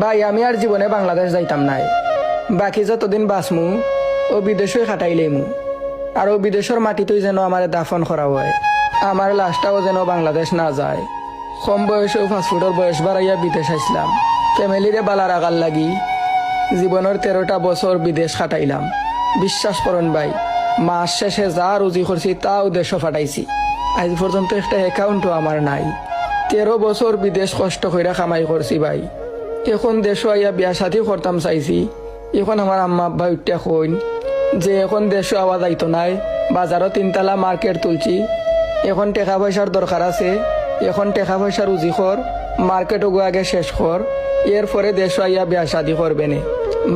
ভাই আমি আর জীবনে বাংলাদেশ যাইতাম নাই। বাকি যতদিন বাঁচমু ও বিদেশই খাটাইলেমু। আর ও বিদেশের মাটিতেই যেন আমার দাফন করা হয়। আমার লাশটাও যেন বাংলাদেশ না যায়। কম বয়সেও ফাস্টফুডের বয়স বাড়াইয়া বিদেশ আসলাম। ফ্যামিলিরে বালা রাখার লাগি জীবনের 13টা বছর বিদেশ খাটাইলাম। বিশ্বাস করুন ভাই, মাস শেষে যা রুজি করছি তাও দেশ ফাটাইছি। আজ পর্যন্ত একটা অ্যাকাউন্টও আমার নাই। 13 বছর বিদেশ কষ্ট কইরা কামাই করছি ভাই। এখন দেশও আইয়া বিয়া সাথী করতাম চাইছি। এখন আমার আম্মা আব্বা উঠতে কইন যে এখন দেশও আওয়া যাইতো নাই, বাজারও 3 তলা মার্কেট তুলছি, এখন টাকা পয়সার দরকার আছে, এখন টাকা পয়সা রুজি কর, মার্কেটও গো আগে শেষ কর, এরপরে দেশও আইয়া বিয়া শাদি করবে নে।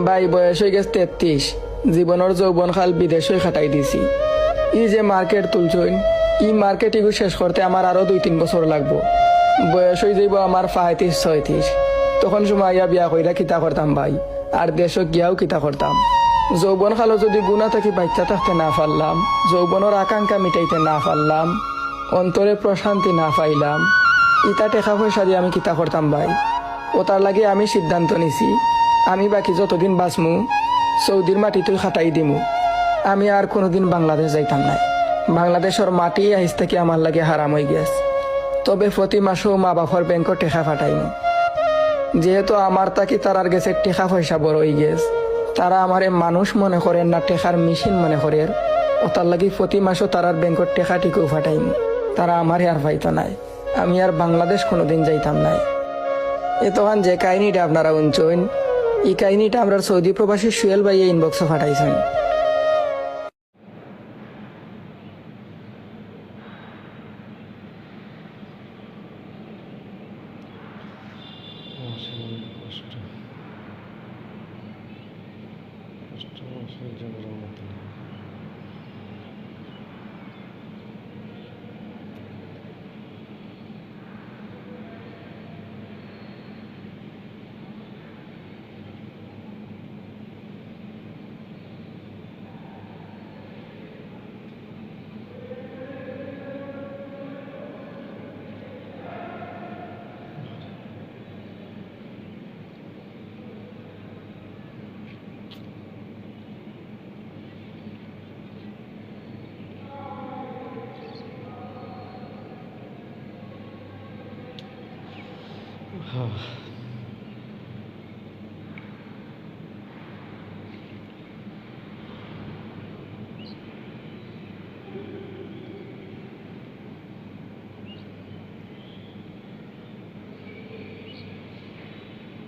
ভাই বয়স হয়ে গেছে 33, জীবনের যৌবনকাল বিদেশই খাটাই দিছি। ই যে মার্কেট তুলছইন, ই মার্কেট ইগু শেষ করতে আমার আরো 2-3 বছর লাগবো। বয়স হয়ে যাইব আমার 35-36। তখন সময় আইয়া বিয়া কইরা কিতা করতাম ভাই, আর দেশও গিয়াও কিতা করতাম। যৌবন কালো যদি গুণা থাকি বাচ্চা থাকতে না পারলাম, যৌবনের আকাঙ্ক্ষা মিটাইতে না পারলাম, অন্তরে প্রশান্তি না পাইলাম, ইটা টেকা পয়সা দিয়ে আমি কিতা করতাম ভাই। ও তার লাগে আমি সিদ্ধান্ত নিছি, আমি বাকি যতদিন বাঁচমু সৌদির মাটিতেই খাটাই দিমু। আমি আর কোনোদিন বাংলাদেশ যাইতাম নাই। বাংলাদেশের মাটি আহিস থেকে আমার লাগে হারাম হয়ে গেছে। তবে প্রতি মাসেও মা বাবার ব্যাংকর টেকা ফাটাইমু। যেহেতু আমার তাকি তারার গেছে টেকা পয়সা বড় হয়ে গেছে, তারা আমারে মানুষ মনে করেন না টেকার মেশিন মনে করেন। ও তার লাগি প্রতি মাসও তারার ব্যাংকর টেকা টিকেও ফাটাইমু। তারা আমারে আর পাইতো নাই। আমি আর বাংলাদেশ কোনোদিন যাইতাম নাই। এ তখন যে কাহিনীটা আপনারা উনচইন, এই কাহিনীটা আমরা সৌদি প্রবাসী সুয়েল ভাইয়ে ইনবক্সে ফাটাইছেন। সহ্য করার মতো না।